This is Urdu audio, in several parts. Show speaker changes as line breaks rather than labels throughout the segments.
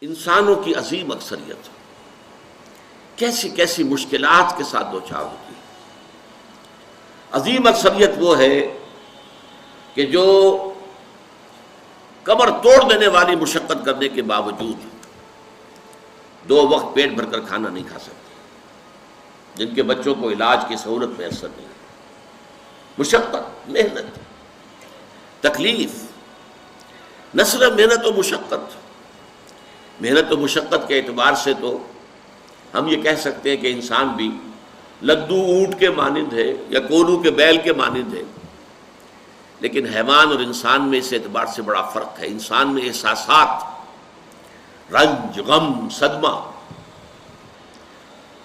انسانوں کی عظیم اکثریت کیسی کیسی مشکلات کے ساتھ دوچار ہوتی ہے۔ عظیم اکثریت وہ ہے کہ جو کمر توڑ دینے والی مشقت کرنے کے باوجود 2 وقت پیٹ بھر کر کھانا نہیں کھا سکتے، جن کے بچوں کو علاج کی سہولت میسر نہیں، مشقت، محنت، تکلیف، نہ صرف محنت و مشقت، محنت و مشقت کے اعتبار سے تو ہم یہ کہہ سکتے ہیں کہ انسان بھی لدو اونٹ کے مانند ہے یا کولو کے بیل کے مانند ہے، لیکن حیوان اور انسان میں اس اعتبار سے بڑا فرق ہے۔ انسان میں احساسات، رنج، غم، صدمہ،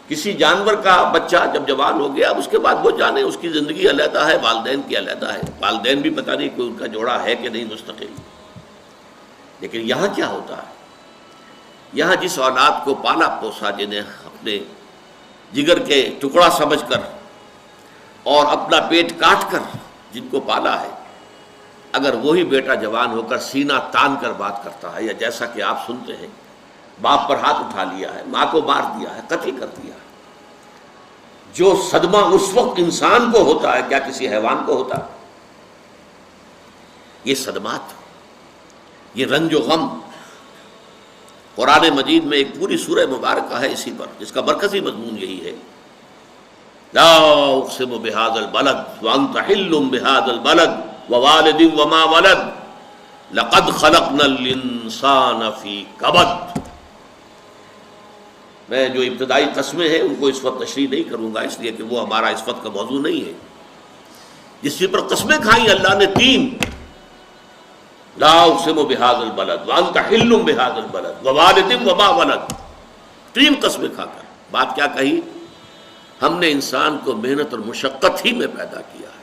کسی جانور کا بچہ جب جوان ہو گیا اب اس کے بعد وہ جانے اس کی زندگی علیحدہ ہے، والدین کی علیحدہ ہے، والدین بھی پتہ نہیں کوئی ان کا جوڑا ہے کہ نہیں مستقل۔ لیکن یہاں کیا ہوتا ہے؟ یہاں جس اولاد کو پالا پوسا، جنہیں اپنے جگر کے ٹکڑا سمجھ کر اور اپنا پیٹ کاٹ کر جن کو پالا ہے، اگر وہی بیٹا جوان ہو کر سینہ تان کر بات کرتا ہے، یا جیسا کہ آپ سنتے ہیں باپ پر ہاتھ اٹھا لیا ہے، ماں کو مار دیا ہے، قتل کر دیا ہے، جو صدمہ اس وقت انسان کو ہوتا ہے کیا کسی حیوان کو ہوتا ہے؟ یہ صدمات، یہ رنج و غم، قرآن مجید میں ایک پوری سورہ مبارکہ ہے اسی پر، جس کا مرکزی مضمون یہی ہے، لا اقسم بہذا البلد وانت حل بہذا البلد ووالد وما ولد لقد خلقنا الانسان فی کبد۔ میں جو ابتدائی قسمیں ہیں ان کو اس وقت تشریح نہیں کروں گا، اس لیے کہ وہ ہمارا اس وقت کا موضوع نہیں ہے۔ جس پر قسمیں کھائیں اللہ نے 3، لا اقسم بہذا البلد وانت حل بہذا البلد ووالد وما ولد، 3 قسمیں کھا کر بات کیا کہی؟ ہم نے انسان کو محنت اور مشقت ہی میں پیدا کیا ہے۔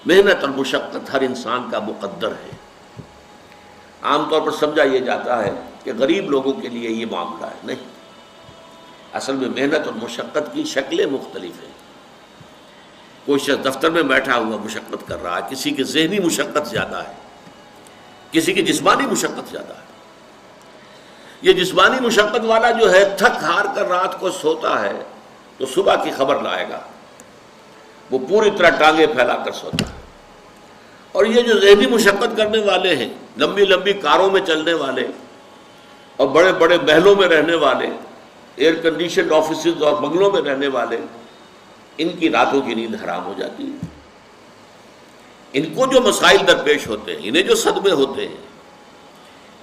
محنت اور مشقت ہر انسان کا مقدر ہے۔ عام طور پر سمجھا یہ جاتا ہے کہ غریب لوگوں کے لیے یہ معاملہ ہے، نہیں، اصل میں محنت اور مشقت کی شکلیں مختلف ہیں۔ کوئی شخص دفتر میں بیٹھا ہوا مشقت کر رہا ہے، کسی کی ذہنی مشقت زیادہ ہے، کسی کی جسمانی مشقت زیادہ ہے۔ یہ جسمانی مشقت والا جو ہے تھک ہار کر رات کو سوتا ہے تو صبح کی خبر لائے گا، وہ پوری طرح ٹانگیں پھیلا کر سوتا ہے۔ اور یہ جو ذہنی مشقت کرنے والے ہیں، لمبی لمبی کاروں میں چلنے والے اور بڑے بڑے محلوں میں رہنے والے، ایئر کنڈیشنڈ آفیسز اور بنگلوں میں رہنے والے، ان کی راتوں کی نیند حرام ہو جاتی ہے۔ ان کو جو مسائل درپیش ہوتے ہیں، انہیں جو صدمے ہوتے ہیں،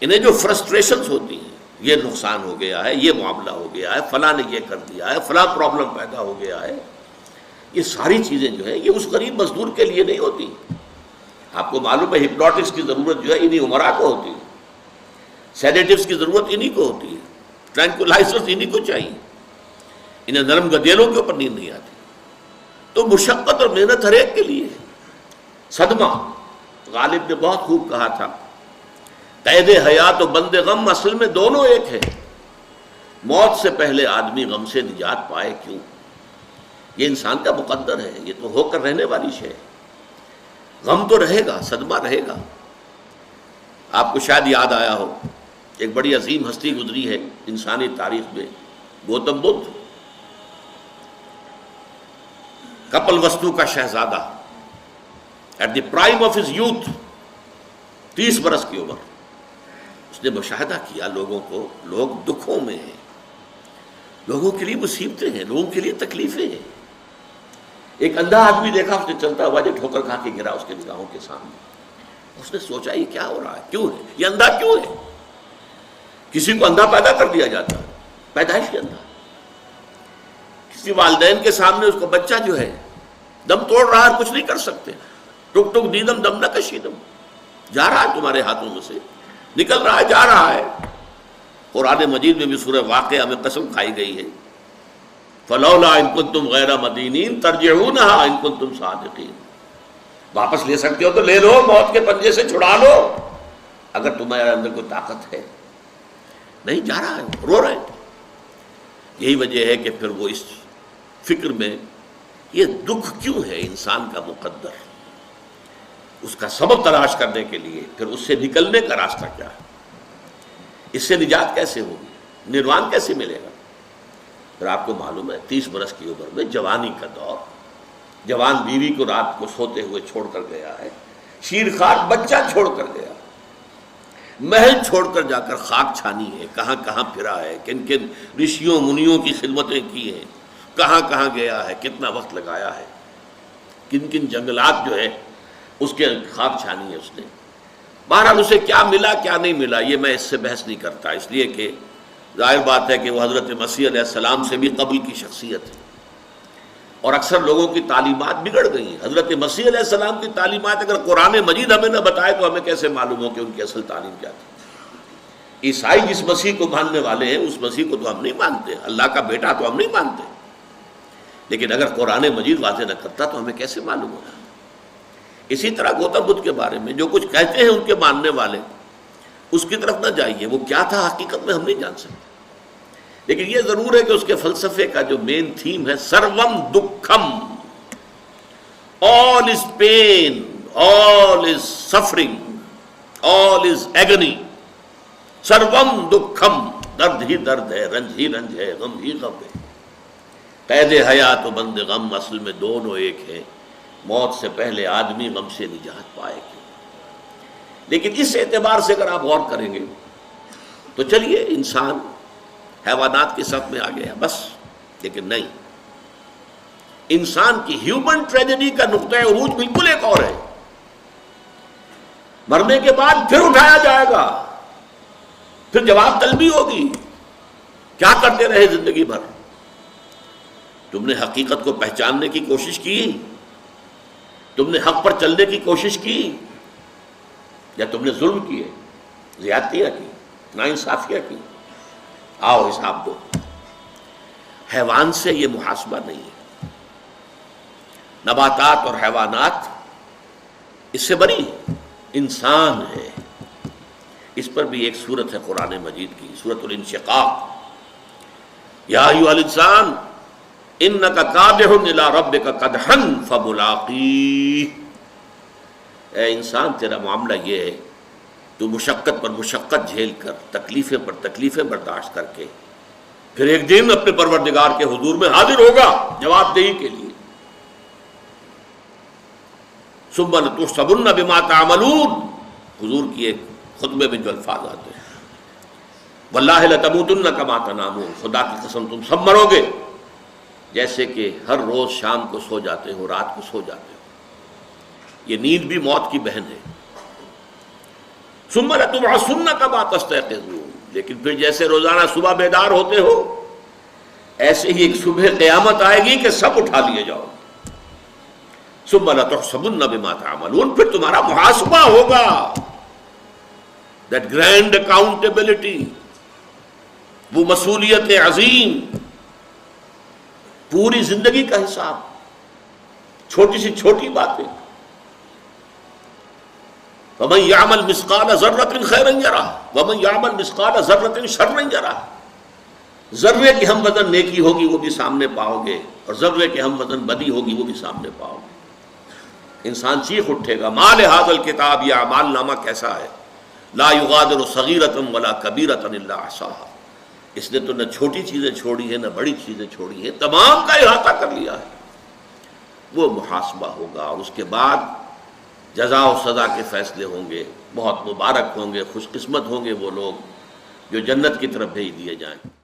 انہیں جو فرسٹریشنز ہوتی ہیں، یہ نقصان ہو گیا ہے، یہ معاملہ ہو گیا ہے، فلاں نے یہ کر دیا ہے، فلاں پرابلم پیدا ہو گیا ہے، یہ ساری چیزیں جو ہیں یہ اس غریب مزدور کے لیے نہیں ہوتی۔ آپ کو معلوم ہے ہپنوٹکس کی ضرورت جو ہے انہی عمرا کو ہوتی ہے، سیڈیٹیوز کی ضرورت انہی کو ہوتی ہے، ٹرینکولائزرز انہی کو چاہیے، انہیں نرم گدیلوں کے اوپر نیند نہیں آتی۔ تو مشقت اور محنت ہر ایک کے لیے ہے۔ صدمہ، غالب نے بہت خوب کہا تھا، قید حیات و بند غم اصل میں دونوں ایک ہے۔ موت سے پہلے آدمی غم سے نجات پائے کیوں؟ یہ انسان کا مقدر ہے، یہ تو ہو کر رہنے والی شے ہے۔ غم تو رہے گا، صدمہ رہے گا۔ آپ کو شاید یاد آیا ہو، ایک بڑی عظیم ہستی گزری ہے انسانی تاریخ میں، گوتم بدھ، کپل وستو کا شہزادہ، at the prime of his youth, 30 برس کی عمر، اس نے مشاہدہ کیا لوگوں کو، لوگ دکھوں میں ہیں، لوگوں کے لیے مصیبتیں ہیں، لوگوں کے لیے تکلیفیں ہیں۔ ایک اندھا آدمی دیکھا اس نے چلتا ہوا جو ٹھوکر کھا کے گرا اس کے نگاہوں کے سامنے۔ اس نے سوچا یہ کیا ہو رہا ہے، کیوں ہے یہ اندھا کیوں ہے؟ کسی کو اندھا پیدا کر دیا جاتا ہے، پیدائش کے اندھا۔ کسی والدین کے سامنے اس کو بچہ جو ہے دم توڑ رہا ہے، کچھ نہیں کر سکتے، ٹک ٹک دیدم دم نہ کشیدم، جا رہا ہے تمہارے ہاتھوں میں سے، نکل رہا ہے، جا رہا ہے۔ قرآن مجید میں بھی سورہ واقعہ میں قسم کھائی گئی ہے، فلولا ان کنتم غیر مدینین ترجعونہا ان کنتم صادقین، واپس لے سکتے ہو تو لے لو، موت کے پنجے سے چھڑا لو اگر تمہارے اندر کوئی طاقت ہے۔ نہیں، جا رہا ہے، رو رہے ہیں۔ یہی وجہ ہے کہ پھر وہ اس فکر میں، یہ دکھ کیوں ہے انسان کا مقدر، اس کا سبب تلاش کرنے کے لیے پھر اس سے نکلنے کا راستہ کیا ہے۔ اس سے نجات کیسے ہوگی؟ نروان کیسے ملے گا؟ پھر آپ کو معلوم ہے 30 برس کی عمر میں جوانی کا دور، جوان بیوی کو رات کو سوتے ہوئے چھوڑ کر گیا ہے، شیرخوار بچہ چھوڑ کر گیا، محل چھوڑ کر جا کر خاک چھانی ہے، کہاں کہاں پھرا ہے، کن کن رشیوں منیوں کی خدمتیں کی ہیں، کہاں کہاں گیا ہے، کتنا وقت لگایا ہے، کن کن جنگلات جو ہے اس کے خاک چھانی ہے اس نے۔ بہرحال اسے کیا ملا کیا نہیں ملا یہ میں اس سے بحث نہیں کرتا، اس لیے کہ ظاہر بات ہے کہ وہ حضرت مسیح علیہ السلام سے بھی قبل کی شخصیت ہے، اور اکثر لوگوں کی تعلیمات بگڑ گئی ہیں۔ حضرت مسیح علیہ السلام کی تعلیمات اگر قرآن مجید ہمیں نہ بتائے تو ہمیں کیسے معلوم ہو کہ ان کی اصل تعلیم کیا تھی؟ عیسائی جس مسیح کو ماننے والے ہیں اس مسیح کو تو ہم نہیں مانتے، اللہ کا بیٹا تو ہم نہیں مانتے، لیکن اگر قرآن مجید واضح نہ کرتا تو ہمیں کیسے معلوم ہوگا؟ اسی طرح گوتم بدھ کے بارے میں جو کچھ کہتے ہیں ان کے ماننے والے، اس کی طرف نہ جائیے، وہ کیا تھا حقیقت میں ہم نہیں جان سکتے، لیکن یہ ضرور ہے کہ اس کے فلسفے کا جو مین تھیم ہے سروم دکھم، all is pain, all is suffering, all is agony، سروم دکھم، درد ہی درد ہے، رنج ہی رنج ہے، غم ہی غم ہے۔ قید حیات و بند غم اصل میں دونوں ایک ہیں، موت سے پہلے آدمی غم سے نجات پائے گا۔ لیکن اس اعتبار سے اگر آپ غور کریں گے تو چلیے انسان حیوانات کے صف میں آ گیا بس، لیکن نہیں، انسان کی ہیومن ٹریجڈی کا نقطہ عروج بالکل ایک اور ہے۔ مرنے کے بعد پھر اٹھایا جائے گا، پھر جواب طلبی ہوگی، کیا کرتے رہے زندگی بھر؟ تم نے حقیقت کو پہچاننے کی کوشش کی؟ تم نے حق پر چلنے کی کوشش کی؟ یا تم نے ظلم کیے، زیادتیاں کی، ناانصافیاں کی؟ آؤ حساب دو۔ حیوان سے یہ محاسبہ نہیں ہے، نباتات اور حیوانات اس سے بری ہے، انسان ہے۔ اس پر بھی ایک سورت ہے قرآن مجید کی، سورۃ الانشقاق، یا ایھا الانسان انک کادح الی ربک کدحا فملاقیہ، اے انسان تیرا معاملہ یہ ہے تو مشقت پر مشقت جھیل کر، تکلیفیں پر تکلیفیں برداشت کر کے پھر ایک دن اپنے پروردگار کے حضور میں حاضر ہوگا جواب دہی کے لیے۔ ثم لتحسبن بما تعملون، حضور کی ایک خطبے میں جو الفاظ آتے ہیں، واللہ لتموتن کما تنامون، خدا کی قسم تم سب مرو گے جیسے کہ ہر روز شام کو سو جاتے ہو، رات کو سو جاتے ہو۔ یہ نیند بھی موت کی بہن ہے۔ ثم لتبعثن کما تستيقظون، لیکن پھر جیسے روزانہ صبح بیدار ہوتے ہو ایسے ہی ایک صبح قیامت آئے گی کہ سب اٹھا لیے جاؤ۔ ثم لتحسبن بما تعملون، پھر تمہارا محاسبہ ہوگا، that grand accountability، وہ مسئولیت عظیم، پوری زندگی کا حساب، چھوٹی سی چھوٹی باتیں۔ وَمَنْ يَعْمَلْ مِثْقَالَ ذَرَّةٍ خَيْرًا يَرَهُ وَمَنْ يَعْمَلْ مِثْقَالَ ذَرَّةٍ شَرًّا يَرَهُ، ذرے کی ہم وزن نیکی ہوگی وہ بھی سامنے پاؤ گے، اور ذرے کے ہم وزن بدی ہوگی وہ بھی سامنے پاؤ گے۔ انسان چیخ اٹھے گا، مَا لِهَذَا الْكِتَابِ، یہ اعمال نامہ کیسا ہے، لَا يُغَادِرُ صَغِيرَةً وَلَا كَبِيرَةً إِلَّا أَحْصَاهَا، اس نے تو نہ چھوٹی چیزیں چھوڑی ہیں نہ بڑی چیزیں چھوڑی ہیں، تمام کا احاطہ کر لیا ہے۔ وہ محاسبہ ہوگا، اور اس کے بعد جزا و سزا کے فیصلے ہوں گے، بہت مبارک ہوں گے، خوش قسمت ہوں گے وہ لوگ جو جنت کی طرف بھیج دیے جائیں۔